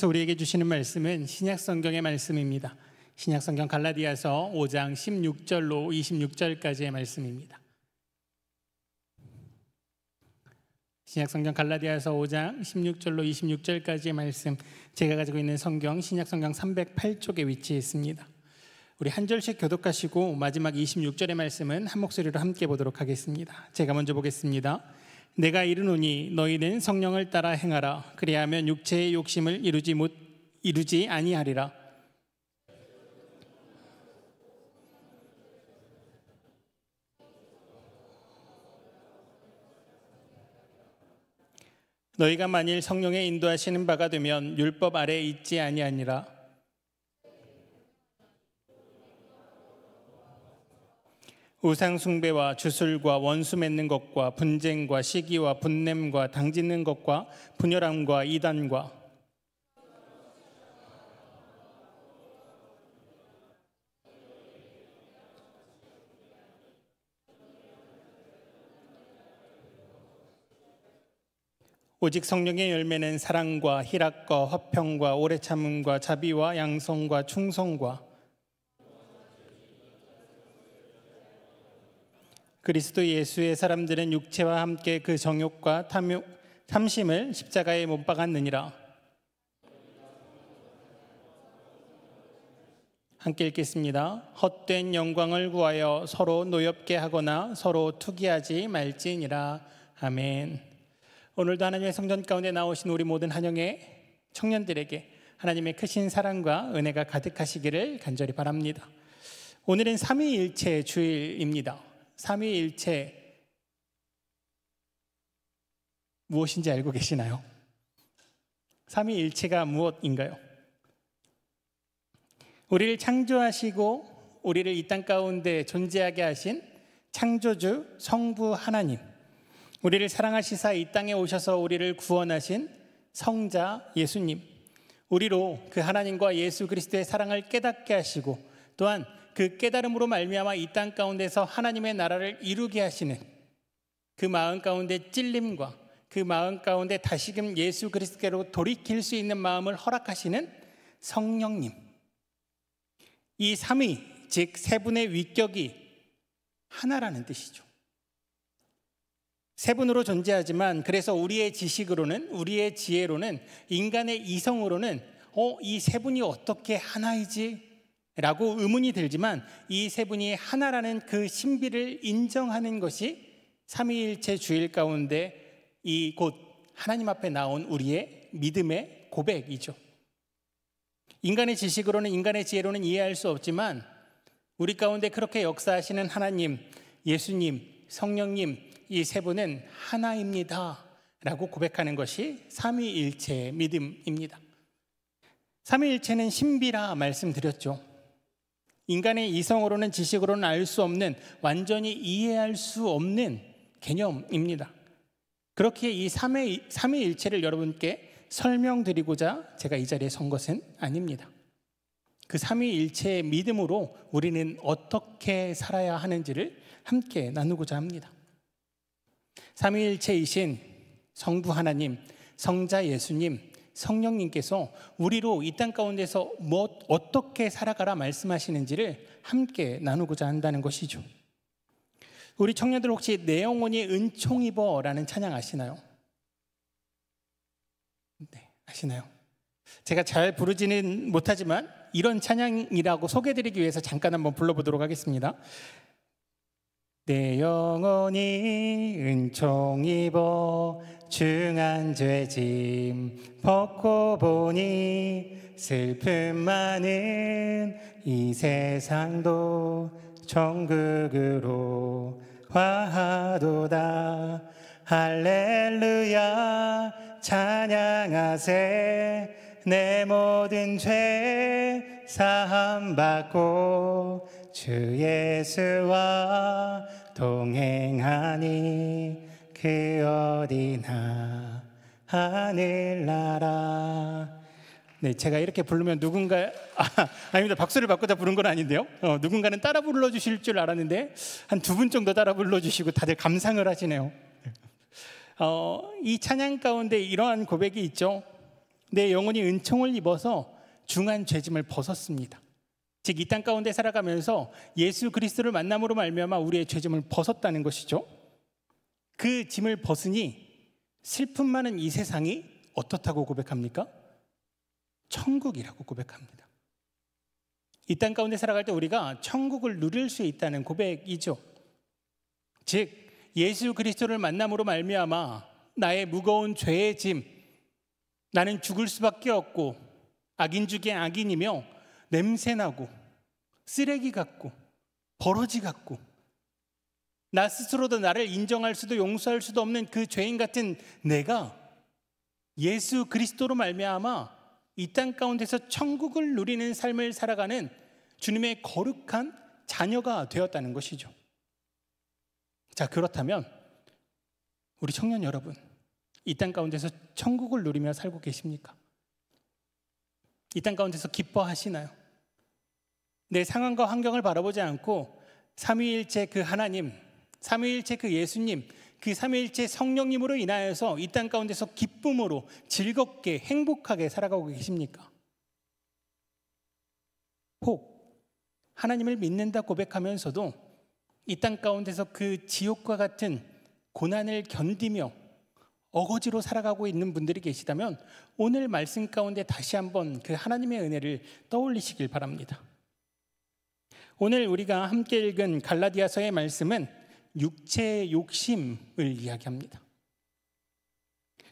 하나님께서 우리에게 주시는 말씀은 신약성경의 말씀입니다. 신약성경 갈라디아서 5장 16절로 26절까지의 말씀입니다. 신약성경 갈라디아서 5장 16절로 26절까지의 말씀, 제가 가지고 있는 성경 신약성경 308쪽에 위치해 있습니다. 우리 한 절씩 교독하시고 마지막 26절의 말씀은 한 목소리로 함께 보도록 하겠습니다. 제가 먼저 보겠습니다. 내가 이르노니 너희는 성령을 따라 행하라. 그리하면 육체의 욕심을 이루지 아니하리라. 너희가 만일 성령의 인도하시는 바가 되면 율법 아래에 있지 아니하니라. 우상 숭배와 주술과 원수 맺는 것과 분쟁과 시기와 분냄과 당짓는 것과 분열함과 이단과 오직 성령의 열매는 사랑과 희락과 화평과 오래 참음과 자비와 양성과 충성과 그리스도 예수의 사람들은 육체와 함께 그 정욕과 탐심을 십자가에 못 박았느니라. 함께 읽겠습니다. 헛된 영광을 구하여 서로 노엽게 하거나 서로 투기하지 말지니라. 아멘. 오늘도 하나님의 성전 가운데 나오신 우리 모든 한영의 청년들에게 하나님의 크신 사랑과 은혜가 가득하시기를 간절히 바랍니다. 오늘은 삼위일체 주일입니다. 삼위일체 무엇인지 알고 계시나요? 삼위일체가 무엇인가요? 우리를 창조하시고 우리를 이 땅 가운데 존재하게 하신 창조주 성부 하나님, 우리를 사랑하시사 이 땅에 오셔서 우리를 구원하신 성자 예수님, 우리로 그 하나님과 예수 그리스도의 사랑을 깨닫게 하시고 또한 그 깨달음으로 말미암아 이 땅 가운데서 하나님의 나라를 이루게 하시는 그 마음 가운데 찔림과 그 마음 가운데 다시금 예수 그리스도께로 돌이킬 수 있는 마음을 허락하시는 성령님, 이 삼위 즉 세 분의 위격이 하나라는 뜻이죠. 세 분으로 존재하지만 그래서 우리의 지식으로는, 우리의 지혜로는, 인간의 이성으로는 이 세 분이 어떻게 하나이지? 라고 의문이 들지만 이 세 분이 하나라는 그 신비를 인정하는 것이 삼위일체 주일 가운데 이 곧 하나님 앞에 나온 우리의 믿음의 고백이죠. 인간의 지식으로는, 인간의 지혜로는 이해할 수 없지만 우리 가운데 그렇게 역사하시는 하나님, 예수님, 성령님, 이 세 분은 하나입니다 라고 고백하는 것이 삼위일체의 믿음입니다. 삼위일체는 신비라 말씀드렸죠. 인간의 이성으로는, 지식으로는 알 수 없는, 완전히 이해할 수 없는 개념입니다. 그렇게 이 삼위일체를 여러분께 설명드리고자 제가 이 자리에 선 것은 아닙니다. 그 삼위일체의 믿음으로 우리는 어떻게 살아야 하는지를 함께 나누고자 합니다. 삼위일체이신 성부 하나님, 성자 예수님, 성령님께서 우리로 이 땅 가운데서 어떻게 살아가라 말씀하시는지를 함께 나누고자 한다는 것이죠. 우리 청년들 혹시 내 영혼이 은총 입어라는 찬양 아시나요? 네, 아시나요? 제가 잘 부르지는 못하지만 이런 찬양이라고 소개해드리기 위해서 잠깐 한번 불러보도록 하겠습니다. 내 영혼이 은총 입어 중한 죄짐 벗고 보니 슬픔 많은 이 세상도 천국으로 화하도다. 할렐루야 찬양하세. 내 모든 죄 사함 받고 주 예수와 동행하니 그 어디나 하늘나라. 네, 제가 이렇게 부르면 누군가 아닙니다. 박수를 받고자 부른 건 아닌데요. 누군가는 따라 불러주실 줄 알았는데 한 두 분 정도 따라 불러주시고 다들 감상을 하시네요. 이 찬양 가운데 이러한 고백이 있죠. 내 영혼이 은총을 입어서 중한 죄짐을 벗었습니다. 즉 이 땅 가운데 살아가면서 예수 그리스도를 만남으로 말미암아 우리의 죄짐을 벗었다는 것이죠. 그 짐을 벗으니 슬픔 많은 이 세상이 어떻다고 고백합니까? 천국이라고 고백합니다. 이 땅 가운데 살아갈 때 우리가 천국을 누릴 수 있다는 고백이죠. 즉 예수 그리스도를 만남으로 말미암아 나의 무거운 죄의 짐, 나는 죽을 수밖에 없고 악인 중에 악인이며 냄새나고 쓰레기 같고 버러지 같고 나 스스로도 나를 인정할 수도 용서할 수도 없는 그 죄인 같은 내가 예수 그리스도로 말미암아 이 땅 가운데서 천국을 누리는 삶을 살아가는 주님의 거룩한 자녀가 되었다는 것이죠. 자, 그렇다면 우리 청년 여러분, 이 땅 가운데서 천국을 누리며 살고 계십니까? 이 땅 가운데서 기뻐하시나요? 내 상황과 환경을 바라보지 않고 삼위일체 그 하나님, 삼위일체 그 예수님, 그 삼위일체 성령님으로 인하여서 이 땅 가운데서 기쁨으로 즐겁게 행복하게 살아가고 계십니까? 혹 하나님을 믿는다 고백하면서도 이 땅 가운데서 그 지옥과 같은 고난을 견디며 어거지로 살아가고 있는 분들이 계시다면 오늘 말씀 가운데 다시 한번 그 하나님의 은혜를 떠올리시길 바랍니다. 오늘 우리가 함께 읽은 갈라디아서의 말씀은 육체의 욕심을 이야기합니다.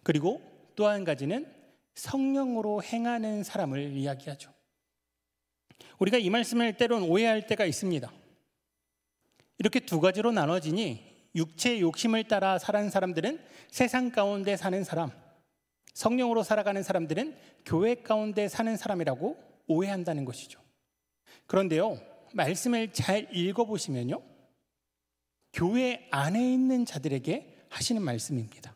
그리고 또 한 가지는 성령으로 행하는 사람을 이야기하죠. 우리가 이 말씀을 때론 오해할 때가 있습니다. 이렇게 두 가지로 나눠지니 육체의 욕심을 따라 사는 사람들은 세상 가운데 사는 사람, 성령으로 살아가는 사람들은 교회 가운데 사는 사람이라고 오해한다는 것이죠. 그런데요, 말씀을 잘 읽어보시면요, 교회 안에 있는 자들에게 하시는 말씀입니다.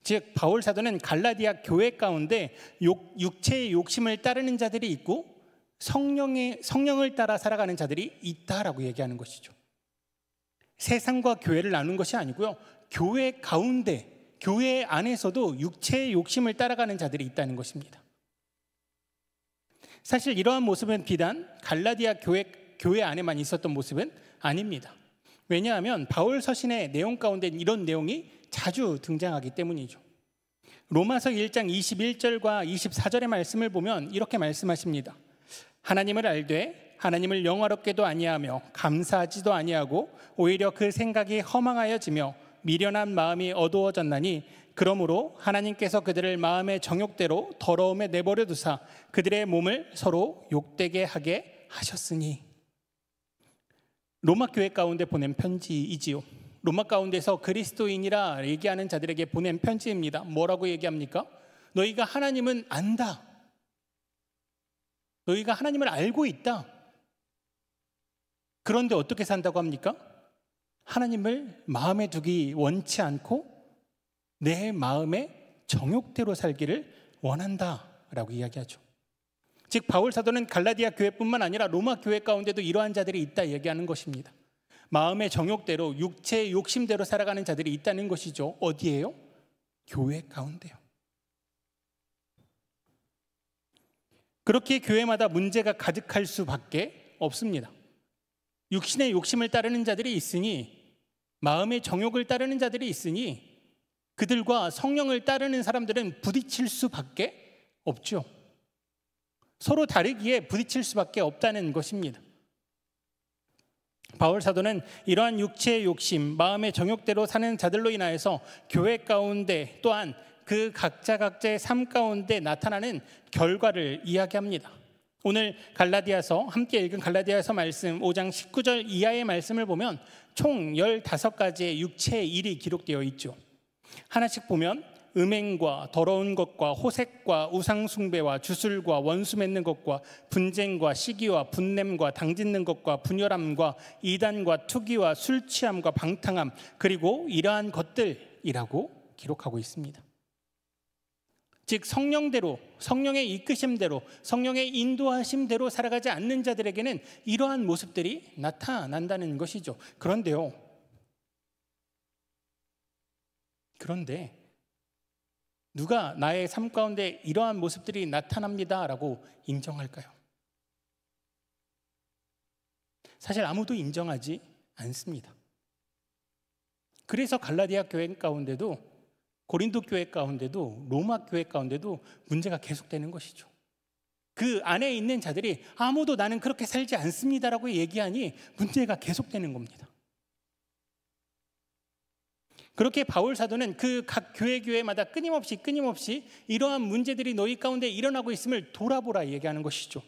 즉 바울 사도는 갈라디아 교회 가운데 육체의 욕심을 따르는 자들이 있고 성령을 따라 살아가는 자들이 있다라고 얘기하는 것이죠. 세상과 교회를 나눈 것이 아니고요, 교회 가운데, 교회 안에서도 육체의 욕심을 따라가는 자들이 있다는 것입니다. 사실 이러한 모습은 비단 갈라디아 교회 안에만 있었던 모습은 아닙니다. 왜냐하면 바울 서신의 내용 가운데 이런 내용이 자주 등장하기 때문이죠. 로마서 1장 21절과 24절의 말씀을 보면 이렇게 말씀하십니다. 하나님을 알되 하나님을 영화롭게도 아니하며 감사하지도 아니하고 오히려 그 생각이 허망하여지며 미련한 마음이 어두워졌나니 그러므로 하나님께서 그들을 마음의 정욕대로 더러움에 내버려 두사 그들의 몸을 서로 욕되게 하게 하셨으니. 로마 교회 가운데 보낸 편지이지요. 로마 가운데서 그리스도인이라 얘기하는 자들에게 보낸 편지입니다. 뭐라고 얘기합니까? 너희가 하나님은 안다. 너희가 하나님을 알고 있다. 그런데 어떻게 산다고 합니까? 하나님을 마음에 두기 원치 않고 내 마음의 정욕대로 살기를 원한다라고 이야기하죠. 즉 바울 사도는 갈라디아 교회뿐만 아니라 로마 교회 가운데도 이러한 자들이 있다 얘기하는 것입니다. 마음의 정욕대로, 육체의 욕심대로 살아가는 자들이 있다는 것이죠. 어디예요? 교회 가운데요. 그렇게 교회마다 문제가 가득할 수밖에 없습니다. 육신의 욕심을 따르는 자들이 있으니, 마음의 정욕을 따르는 자들이 있으니 그들과 성령을 따르는 사람들은 부딪힐 수밖에 없죠. 서로 다르기에 부딪힐 수밖에 없다는 것입니다. 바울 사도는 이러한 육체의 욕심, 마음의 정욕대로 사는 자들로 인하여서 교회 가운데 또한 그 각자의 삶 가운데 나타나는 결과를 이야기합니다. 오늘 갈라디아서, 함께 읽은 갈라디아서 말씀 5장 19절 이하의 말씀을 보면 총 15가지의 육체의 일이 기록되어 있죠. 하나씩 보면 음행과 더러운 것과 호색과 우상숭배와 주술과 원수 맺는 것과 분쟁과 시기와 분냄과 당짓는 것과 분열함과 이단과 투기와 술취함과 방탕함, 그리고 이러한 것들이라고 기록하고 있습니다. 즉 성령대로, 성령의 이끄심대로, 성령의 인도하심대로 살아가지 않는 자들에게는 이러한 모습들이 나타난다는 것이죠. 그런데 누가 나의 삶 가운데 이러한 모습들이 나타납니다라고 인정할까요? 사실 아무도 인정하지 않습니다. 그래서 갈라디아 교회 가운데도, 고린도 교회 가운데도, 로마 교회 가운데도 문제가 계속되는 것이죠. 그 안에 있는 자들이 아무도 나는 그렇게 살지 않습니다라고 얘기하니 문제가 계속되는 겁니다. 그렇게 바울 사도는 그 각 교회마다 끊임없이 이러한 문제들이 너희 가운데 일어나고 있음을 돌아보라 얘기하는 것이죠.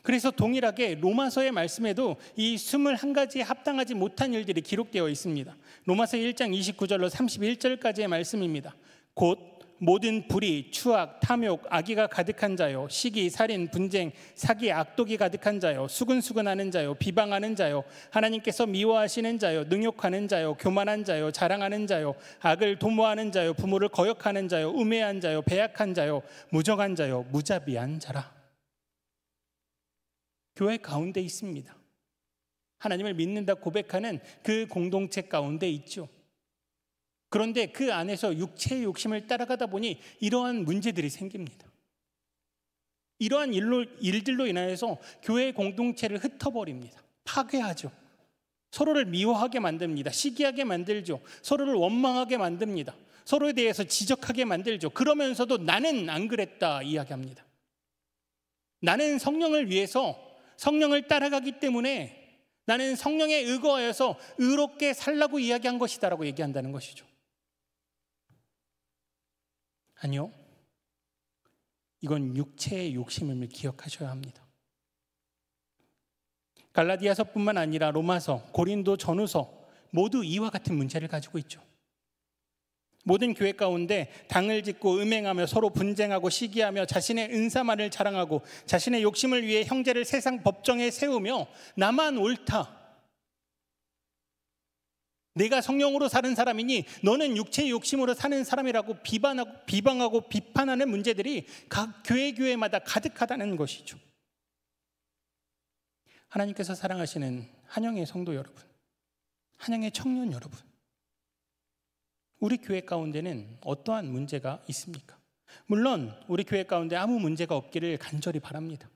그래서 동일하게 로마서의 말씀에도 이 21가지에 합당하지 못한 일들이 기록되어 있습니다. 로마서 1장 29절로 31절까지의 말씀입니다. 곧 모든 불의, 추악, 탐욕, 악의가 가득한 자요, 시기, 살인, 분쟁, 사기, 악독이 가득한 자요, 수근수근하는 자요, 비방하는 자요, 하나님께서 미워하시는 자요, 능욕하는 자요, 교만한 자요, 자랑하는 자요, 악을 도모하는 자요, 부모를 거역하는 자요, 우매한 자요, 배약한 자요, 무정한 자요, 무자비한 자라. 교회 가운데 있습니다. 하나님을 믿는다 고백하는 그 공동체 가운데 있죠. 그런데 그 안에서 육체의 욕심을 따라가다 보니 이러한 문제들이 생깁니다. 이러한 일들로 인하여서 교회 공동체를 흩어버립니다. 파괴하죠. 서로를 미워하게 만듭니다. 시기하게 만들죠. 서로를 원망하게 만듭니다. 서로에 대해서 지적하게 만들죠. 그러면서도 나는 안 그랬다 이야기합니다. 나는 성령을 위해서, 성령을 따라가기 때문에, 나는 성령에 의거하여서 의롭게 살라고 이야기한 것이다라고 얘기한다는 것이죠. 아니요. 이건 육체의 욕심임을 기억하셔야 합니다. 갈라디아서뿐만 아니라 로마서, 고린도 전후서 모두 이와 같은 문제를 가지고 있죠. 모든 교회 가운데 당을 짓고 음행하며 서로 분쟁하고 시기하며 자신의 은사만을 자랑하고 자신의 욕심을 위해 형제를 세상 법정에 세우며 나만 옳다, 내가 성령으로 사는 사람이니 너는 육체의 욕심으로 사는 사람이라고 비방하고 비판하는 문제들이 각 교회마다 가득하다는 것이죠. 하나님께서 사랑하시는 한영의 성도 여러분, 한영의 청년 여러분, 우리 교회 가운데는 어떠한 문제가 있습니까? 물론 우리 교회 가운데 아무 문제가 없기를 간절히 바랍니다.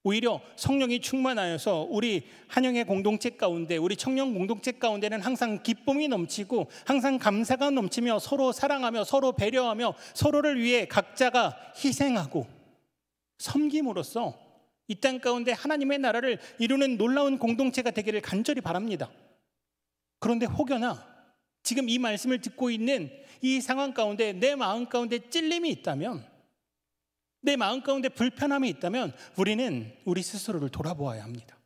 오히려 성령이 충만하여서 우리 한영의 공동체 가운데, 우리 청년 공동체 가운데는 항상 기쁨이 넘치고 항상 감사가 넘치며 서로 사랑하며 서로 배려하며 서로를 위해 각자가 희생하고 섬김으로써 이 땅 가운데 하나님의 나라를 이루는 놀라운 공동체가 되기를 간절히 바랍니다. 그런데 혹여나 지금 이 말씀을 듣고 있는 이 상황 가운데 내 마음 가운데 찔림이 있다면, 내 마음 가운데 불편함이 있다면 우리는 우리 스스로를 돌아보아야 합니다.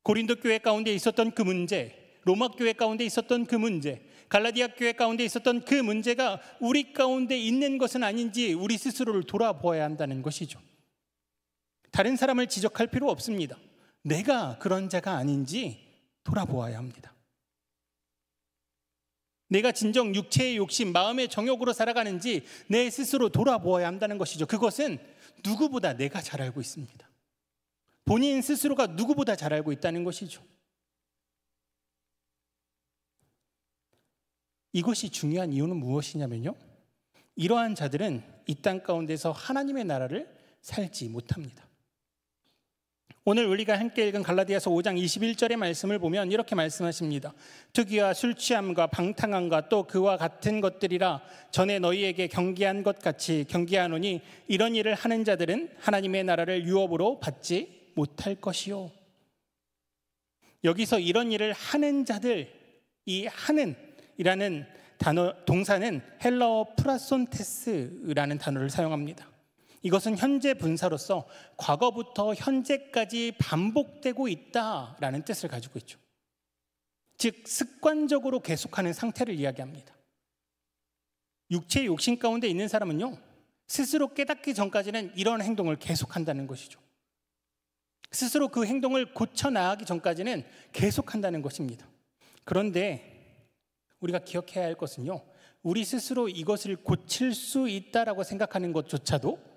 고린도 교회 가운데 있었던 그 문제, 로마 교회 가운데 있었던 그 문제, 갈라디아 교회 가운데 있었던 그 문제가 우리 가운데 있는 것은 아닌지 우리 스스로를 돌아보아야 한다는 것이죠. 다른 사람을 지적할 필요 없습니다. 내가 그런 자가 아닌지 돌아보아야 합니다. 내가 진정 육체의 욕심, 마음의 정욕으로 살아가는지 내 스스로 돌아보아야 한다는 것이죠. 그것은 누구보다 내가 잘 알고 있습니다. 본인 스스로가 누구보다 잘 알고 있다는 것이죠. 이것이 중요한 이유는 무엇이냐면요, 이러한 자들은 이 땅 가운데서 하나님의 나라를 살지 못합니다. 오늘 우리가 함께 읽은 갈라디아서 5장 21절의 말씀을 보면 이렇게 말씀하십니다. 투기와 술 취함과 방탕함과 또 그와 같은 것들이라 전에 너희에게 경계한 것 같이 경계하노니 이런 일을 하는 자들은 하나님의 나라를 유업으로 받지 못할 것이요. 여기서 이런 일을 하는 자들, 이 하는이라는 단어, 동사는 헬라어 프라손테스라는 단어를 사용합니다. 이것은 현재 분사로서 과거부터 현재까지 반복되고 있다라는 뜻을 가지고 있죠. 즉 습관적으로 계속하는 상태를 이야기합니다. 육체의 욕심 가운데 있는 사람은요, 스스로 깨닫기 전까지는 이런 행동을 계속한다는 것이죠. 스스로 그 행동을 고쳐나가기 전까지는 계속한다는 것입니다. 그런데 우리가 기억해야 할 것은요, 우리 스스로 이것을 고칠 수 있다라고 생각하는 것조차도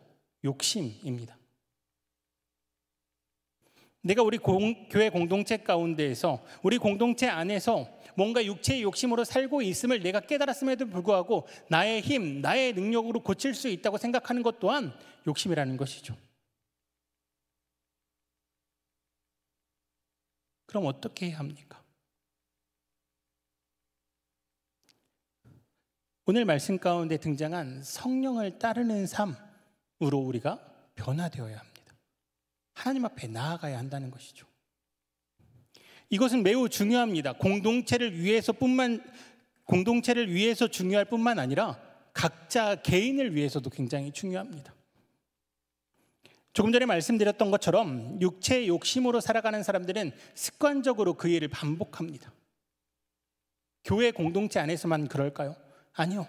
욕심입니다. 내가 우리 교회 공동체 가운데에서 우리 공동체 안에서 뭔가 육체의 욕심으로 살고 있음을 내가 깨달았음에도 불구하고 나의 힘, 나의 능력으로 고칠 수 있다고 생각하는 것 또한 욕심이라는 것이죠. 그럼 어떻게 해야 합니까? 오늘 말씀 가운데 등장한 성령을 따르는 삶으로 우리가 변화되어야 합니다. 하나님 앞에 나아가야 한다는 것이죠. 이것은 매우 중요합니다. 공동체를 위해서 중요할 뿐만 아니라 각자 개인을 위해서도 굉장히 중요합니다. 조금 전에 말씀드렸던 것처럼 육체의 욕심으로 살아가는 사람들은 습관적으로 그 일을 반복합니다. 교회 공동체 안에서만 그럴까요? 아니요.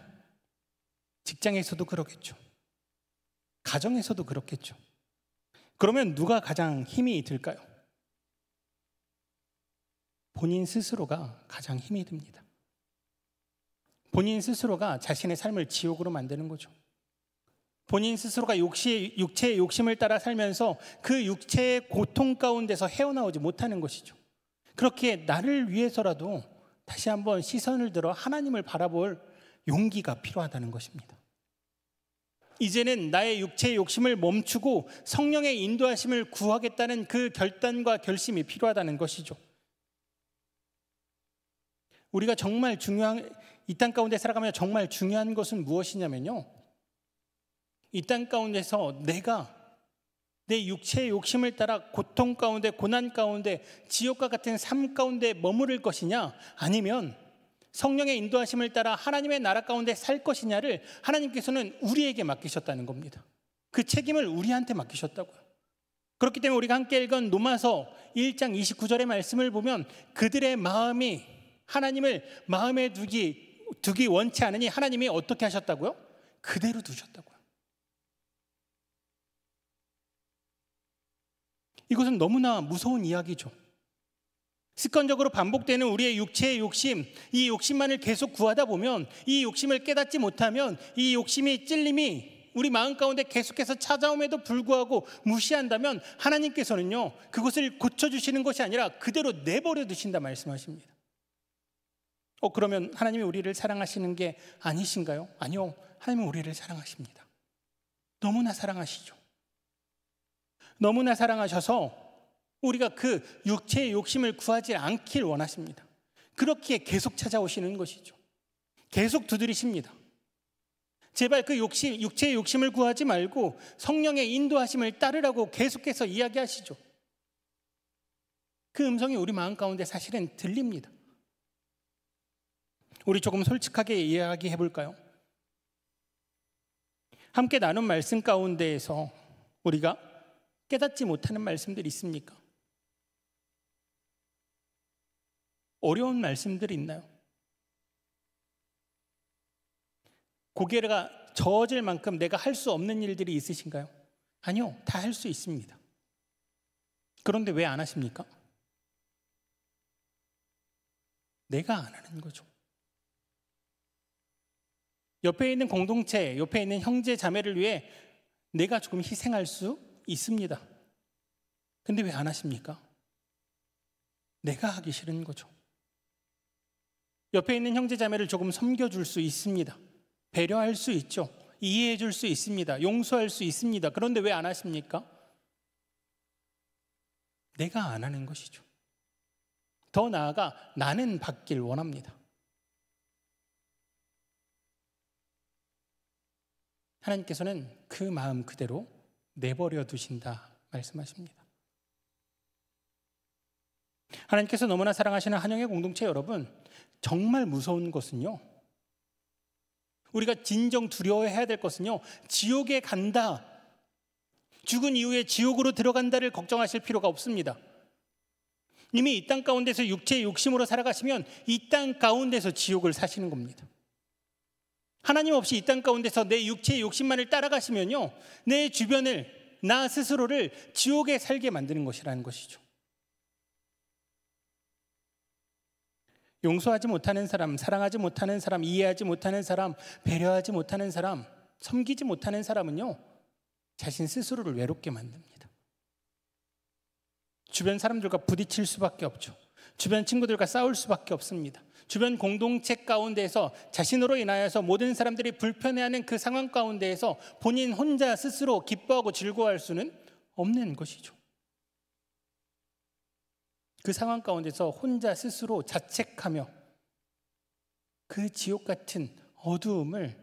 직장에서도 그렇겠죠. 가정에서도 그렇겠죠. 그러면 누가 가장 힘이 들까요? 본인 스스로가 가장 힘이 듭니다. 본인 스스로가 자신의 삶을 지옥으로 만드는 거죠. 본인 스스로가 육체의 욕심을 따라 살면서 그 육체의 고통 가운데서 헤어나오지 못하는 것이죠. 그렇게 나를 위해서라도 다시 한번 시선을 들어 하나님을 바라볼 용기가 필요하다는 것입니다. 이제는 나의 육체의 욕심을 멈추고 성령의 인도하심을 구하겠다는 그 결단과 결심이 필요하다는 것이죠. 우리가 정말 이 땅 가운데 살아가며 정말 중요한 것은 무엇이냐면요, 이 땅 가운데서 내가 내 육체의 욕심을 따라 고통 가운데, 고난 가운데, 지옥과 같은 삶 가운데 머무를 것이냐, 아니면 성령의 인도하심을 따라 하나님의 나라 가운데 살 것이냐를 하나님께서는 우리에게 맡기셨다는 겁니다. 그 책임을 우리한테 맡기셨다고요. 그렇기 때문에 우리가 함께 읽은 로마서 1장 29절의 말씀을 보면 그들의 마음이 하나님을 마음에 두기 원치 않으니 하나님이 어떻게 하셨다고요? 그대로 두셨다고요. 이것은 너무나 무서운 이야기죠. 습관적으로 반복되는 우리의 육체의 욕심, 이 욕심만을 계속 구하다 보면, 이 욕심을 깨닫지 못하면 이 욕심이 찔림이 우리 마음 가운데 계속해서 찾아옴에도 불구하고 무시한다면 하나님께서는요, 그것을 고쳐주시는 것이 아니라 그대로 내버려 두신다 말씀하십니다. 그러면 하나님이 우리를 사랑하시는 게 아니신가요? 아니요, 하나님은 우리를 사랑하십니다. 너무나 사랑하시죠. 너무나 사랑하셔서 우리가 그 육체의 욕심을 구하지 않길 원하십니다. 그렇기에 계속 찾아오시는 것이죠. 계속 두드리십니다. 제발 그 육체의 욕심을 구하지 말고 성령의 인도하심을 따르라고 계속해서 이야기하시죠. 그 음성이 우리 마음 가운데 사실은 들립니다. 우리 조금 솔직하게 이야기해 볼까요? 함께 나눈 말씀 가운데에서 우리가 깨닫지 못하는 말씀들이 있습니까? 어려운 말씀들이 있나요? 고개가 저어질 만큼 내가 할 수 없는 일들이 있으신가요? 아니요, 다 할 수 있습니다. 그런데 왜 안 하십니까? 내가 안 하는 거죠. 옆에 있는 공동체, 옆에 있는 형제 자매를 위해 내가 조금 희생할 수 있습니다. 근데 왜 안 하십니까? 내가 하기 싫은 거죠. 옆에 있는 형제 자매를 조금 섬겨줄 수 있습니다. 배려할 수 있죠. 이해해 줄 수 있습니다. 용서할 수 있습니다. 그런데 왜 안 하십니까? 내가 안 하는 것이죠. 더 나아가 나는 받길 원합니다. 하나님께서는 그 마음 그대로 내버려 두신다 말씀하십니다. 하나님께서 너무나 사랑하시는 한영의 공동체 여러분, 정말 무서운 것은요, 우리가 진정 두려워해야 될 것은요, 지옥에 간다, 죽은 이후에 지옥으로 들어간다를 걱정하실 필요가 없습니다. 이미 이 땅 가운데서 육체의 욕심으로 살아가시면 이 땅 가운데서 지옥을 사시는 겁니다. 하나님 없이 이 땅 가운데서 내 육체의 욕심만을 따라가시면요, 내 주변을, 나 스스로를 지옥에 살게 만드는 것이라는 것이죠. 용서하지 못하는 사람, 사랑하지 못하는 사람, 이해하지 못하는 사람, 배려하지 못하는 사람, 섬기지 못하는 사람은요, 자신 스스로를 외롭게 만듭니다. 주변 사람들과 부딪힐 수밖에 없죠. 주변 친구들과 싸울 수밖에 없습니다. 주변 공동체 가운데에서 자신으로 인하여서 모든 사람들이 불편해하는 그 상황 가운데에서 본인 혼자 스스로 기뻐하고 즐거워할 수는 없는 것이죠. 그 상황 가운데서 혼자 스스로 자책하며 그 지옥 같은 어두움을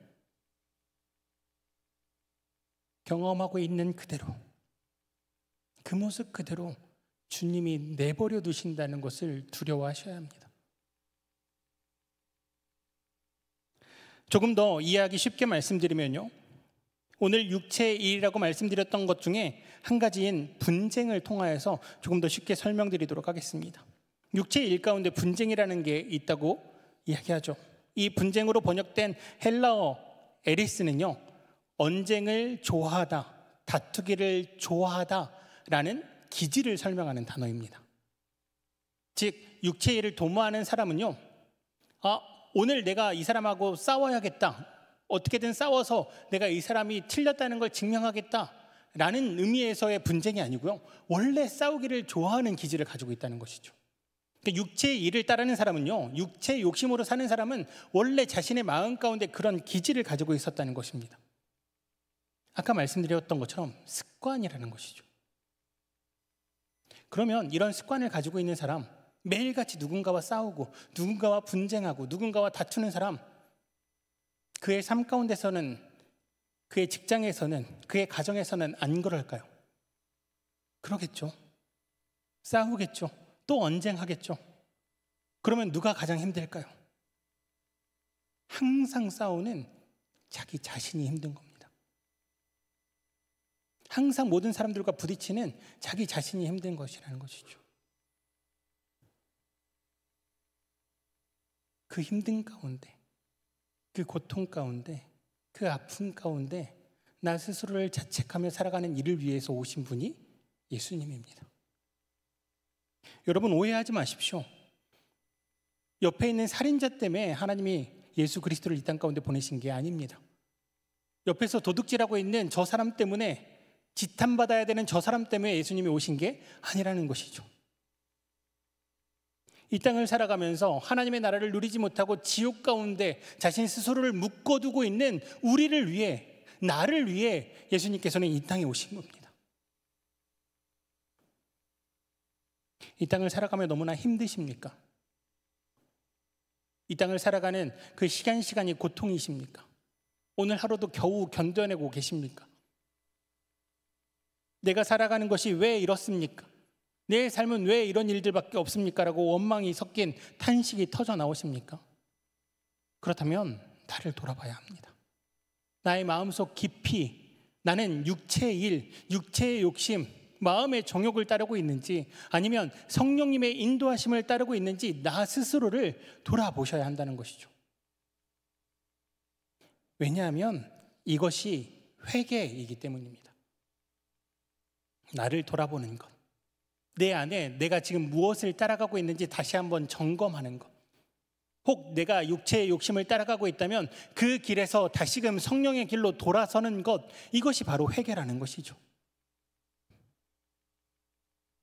경험하고 있는 그대로, 그 모습 그대로 주님이 내버려 두신다는 것을 두려워하셔야 합니다. 조금 더 이해하기 쉽게 말씀드리면요, 오늘 육체의 일이라고 말씀드렸던 것 중에 한 가지인 분쟁을 통하여서 조금 더 쉽게 설명드리도록 하겠습니다. 육체의 일 가운데 분쟁이라는 게 있다고 이야기하죠. 이 분쟁으로 번역된 헬라어 에리스는요, 언쟁을 좋아하다, 다투기를 좋아하다라는 기질을 설명하는 단어입니다. 즉 육체의 일을 도모하는 사람은요, 오늘 내가 이 사람하고 싸워야겠다, 어떻게든 싸워서 내가 이 사람이 틀렸다는 걸 증명하겠다라는 의미에서의 분쟁이 아니고요, 원래 싸우기를 좋아하는 기질을 가지고 있다는 것이죠. 그러니까 육체의 일을 따르는 사람은요, 육체의 욕심으로 사는 사람은 원래 자신의 마음 가운데 그런 기질을 가지고 있었다는 것입니다. 아까 말씀드렸던 것처럼 습관이라는 것이죠. 그러면 이런 습관을 가지고 있는 사람, 매일같이 누군가와 싸우고 누군가와 분쟁하고 누군가와 다투는 사람, 그의 삶 가운데서는, 그의 직장에서는, 그의 가정에서는 안 그럴까요? 그러겠죠. 싸우겠죠. 또 언쟁하겠죠. 그러면 누가 가장 힘들까요? 항상 싸우는 자기 자신이 힘든 겁니다. 항상 모든 사람들과 부딪히는 자기 자신이 힘든 것이라는 것이죠. 그 힘든 가운데, 그 고통 가운데, 그 아픔 가운데 나 스스로를 자책하며 살아가는 이를 위해서 오신 분이 예수님입니다. 여러분 오해하지 마십시오. 옆에 있는 살인자 때문에 하나님이 예수 그리스도를 이 땅 가운데 보내신 게 아닙니다. 옆에서 도둑질하고 있는 저 사람 때문에, 지탄받아야 되는 저 사람 때문에 예수님이 오신 게 아니라는 것이죠. 이 땅을 살아가면서 하나님의 나라를 누리지 못하고 지옥 가운데 자신 스스로를 묶어두고 있는 우리를 위해, 나를 위해 예수님께서는 이 땅에 오신 겁니다. 이 땅을 살아가며 너무나 힘드십니까? 이 땅을 살아가는 그 시간이 고통이십니까? 오늘 하루도 겨우 견뎌내고 계십니까? 내가 살아가는 것이 왜 이렇습니까? 내 삶은 왜 이런 일들밖에 없습니까? 라고 원망이 섞인 탄식이 터져 나오십니까? 그렇다면 나를 돌아봐야 합니다. 나의 마음속 깊이 나는 육체의 일, 육체의 욕심, 마음의 정욕을 따르고 있는지, 아니면 성령님의 인도하심을 따르고 있는지 나 스스로를 돌아보셔야 한다는 것이죠. 왜냐하면 이것이 회개이기 때문입니다. 나를 돌아보는 것, 내 안에 내가 지금 무엇을 따라가고 있는지 다시 한번 점검하는 것, 혹 내가 육체의 욕심을 따라가고 있다면 그 길에서 다시금 성령의 길로 돌아서는 것, 이것이 바로 회개라는 것이죠.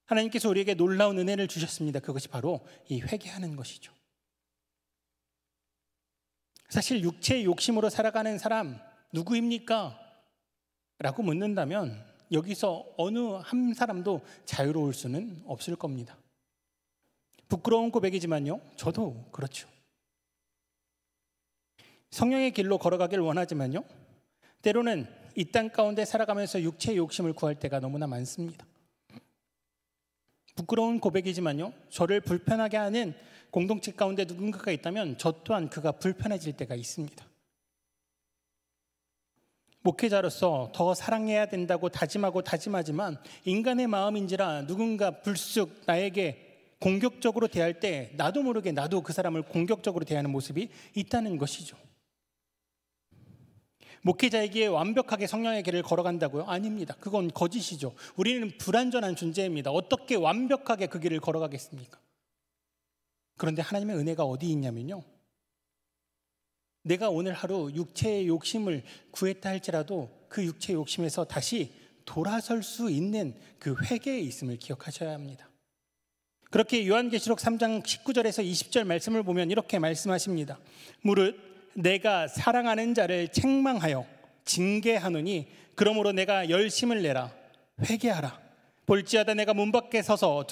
하나님께서 우리에게 놀라운 은혜를 주셨습니다. 그것이 바로 이 회개하는 것이죠. 사실 육체의 욕심으로 살아가는 사람 누구입니까? 라고 묻는다면 여기서 어느 한 사람도 자유로울 수는 없을 겁니다. 부끄러운 고백이지만요, 저도 그렇죠. 성령의 길로 걸어가길 원하지만요, 때로는 이 땅 가운데 살아가면서 육체의 욕심을 구할 때가 너무나 많습니다. 부끄러운 고백이지만요, 저를 불편하게 하는 공동체 가운데 누군가가 있다면 저 또한 그가 불편해질 때가 있습니다. 목회자로서 더 사랑해야 된다고 다짐하고 다짐하지만 인간의 마음인지라 누군가 불쑥 나에게 공격적으로 대할 때 나도 모르게 나도 그 사람을 공격적으로 대하는 모습이 있다는 것이죠. 목회자에게 완벽하게 성령의 길을 걸어간다고요? 아닙니다. 그건 거짓이죠. 우리는 불완전한 존재입니다. 어떻게 완벽하게 그 길을 걸어가겠습니까? 그런데 하나님의 은혜가 어디 있냐면요, 내가 오늘 하루 육체의 욕심을 구했다 할지라도 그 육체의 욕심에서 다시 돌아설 수 있는 그 회개에 있음을 기억하셔야 합니다. 그렇게 요한계시록 3장 19절에서 20절 말씀을 보면 이렇게 말씀하십니다. 무릇 내가 사랑하는 자를 책망하여 징계하노니 그러므로 내가 열심을 내라. 회개하라. 볼지어다 내가 문 밖에 서서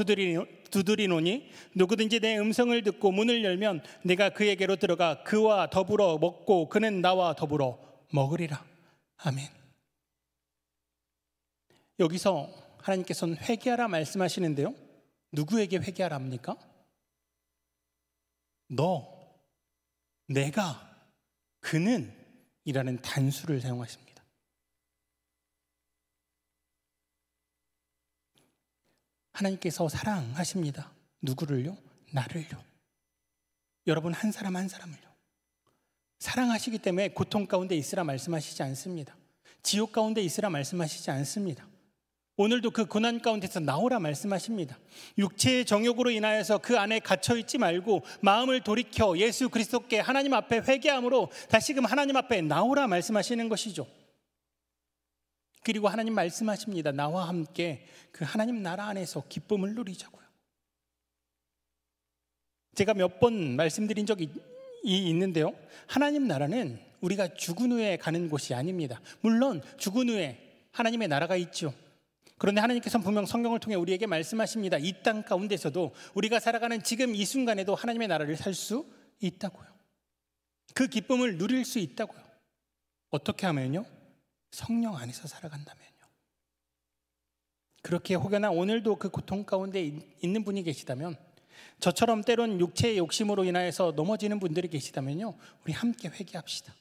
두드리노니 누구든지 내 음성을 듣고 문을 열면 내가 그에게로 들어가 그와 더불어 먹고 그는 나와 더불어 먹으리라. 아멘. 여기서 하나님께서는 회개하라 말씀하시는데요, 누구에게 회개하라 합니까? 너, 내가, 그는 이라는 단수를 사용하십니다. 하나님께서 사랑하십니다. 누구를요? 나를요. 여러분 한 사람 한 사람을요. 사랑하시기 때문에 고통 가운데 있으라 말씀하시지 않습니다. 지옥 가운데 있으라 말씀하시지 않습니다. 오늘도 그 고난 가운데서 나오라 말씀하십니다. 육체의 정욕으로 인하여서 그 안에 갇혀있지 말고 마음을 돌이켜 예수 그리스도께 하나님 앞에 회개함으로 다시금 하나님 앞에 나오라 말씀하시는 것이죠. 그리고 하나님 말씀하십니다. 나와 함께 그 하나님 나라 안에서 기쁨을 누리자고요. 제가 몇 번 말씀드린 적이 있는데요, 하나님 나라는 우리가 죽은 후에 가는 곳이 아닙니다. 물론 죽은 후에 하나님의 나라가 있죠. 그런데 하나님께서는 분명 성경을 통해 우리에게 말씀하십니다. 이 땅 가운데서도 우리가 살아가는 지금 이 순간에도 하나님의 나라를 살 수 있다고요. 그 기쁨을 누릴 수 있다고요. 어떻게 하면요? 성령 안에서 살아간다면요. 그렇게 혹여나 오늘도 그 고통 가운데 있는 분이 계시다면, 저처럼 때론 육체의 욕심으로 인하여서 넘어지는 분들이 계시다면요, 우리 함께 회개합시다.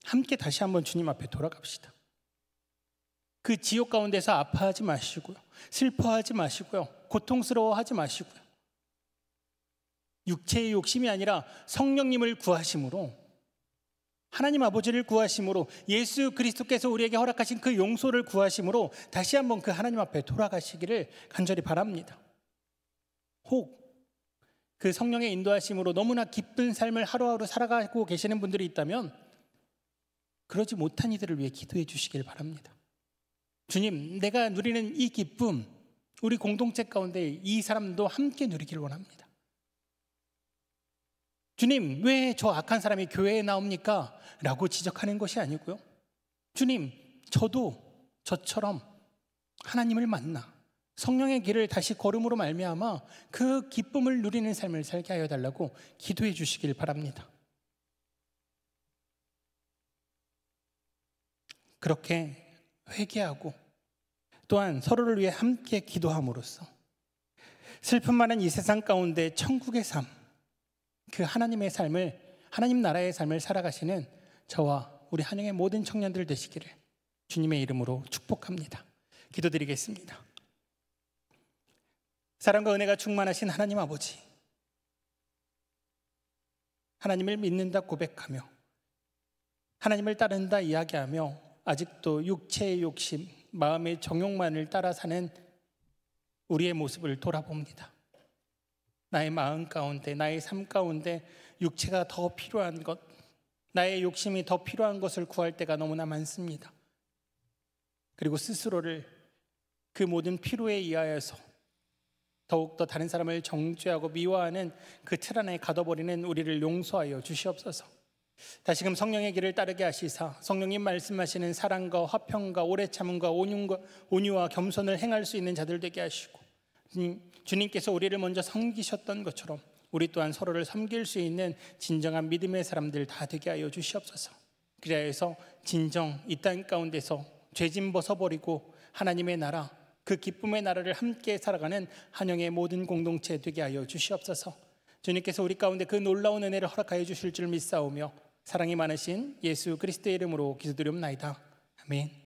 함께 다시 한번 주님 앞에 돌아갑시다. 그 지옥 가운데서 아파하지 마시고요, 슬퍼하지 마시고요, 고통스러워하지 마시고요, 육체의 욕심이 아니라 성령님을 구하심으로, 하나님 아버지를 구하심으로, 예수 그리스도께서 우리에게 허락하신 그 용서를 구하심으로 다시 한번 그 하나님 앞에 돌아가시기를 간절히 바랍니다. 혹 그 성령의 인도하심으로 너무나 기쁜 삶을 하루하루 살아가고 계시는 분들이 있다면 그러지 못한 이들을 위해 기도해 주시길 바랍니다. 주님, 내가 누리는 이 기쁨, 우리 공동체 가운데 이 사람도 함께 누리길 원합니다. 주님, 왜 저 악한 사람이 교회에 나옵니까? 라고 지적하는 것이 아니고요, 주님, 저도 저처럼 하나님을 만나 성령의 길을 다시 걸음으로 말미암아 그 기쁨을 누리는 삶을 살게 하여 달라고 기도해 주시길 바랍니다. 그렇게 회개하고 또한 서로를 위해 함께 기도함으로써 슬픔 많은 이 세상 가운데 천국의 삶, 그 하나님의 삶을, 하나님 나라의 삶을 살아가시는 저와 우리 한영의 모든 청년들 되시기를 주님의 이름으로 축복합니다. 기도드리겠습니다. 사랑과 은혜가 충만하신 하나님 아버지, 하나님을 믿는다 고백하며 하나님을 따른다 이야기하며 아직도 육체의 욕심, 마음의 정욕만을 따라 사는 우리의 모습을 돌아봅니다. 나의 마음 가운데, 나의 삶 가운데 육체가 더 필요한 것, 나의 욕심이 더 필요한 것을 구할 때가 너무나 많습니다. 그리고 스스로를 그 모든 필요에 의하여서 더욱더 다른 사람을 정죄하고 미워하는 그 틀 안에 가둬버리는 우리를 용서하여 주시옵소서. 다시금 성령의 길을 따르게 하시사 성령님 말씀하시는 사랑과 화평과 오래 참음과 온유와 겸손을 행할 수 있는 자들 되게 하시고, 주님께서 우리를 먼저 섬기셨던 것처럼 우리 또한 서로를 섬길 수 있는 진정한 믿음의 사람들 다 되게 하여 주시옵소서. 그리하여서 진정 이 땅 가운데서 죄짐 벗어버리고 하나님의 나라, 그 기쁨의 나라를 함께 살아가는 한영의 모든 공동체 되게 하여 주시옵소서. 주님께서 우리 가운데 그 놀라운 은혜를 허락하여 주실 줄 믿사오며 사랑이 많으신 예수 그리스도의 이름으로 기도드리옵나이다. 아멘.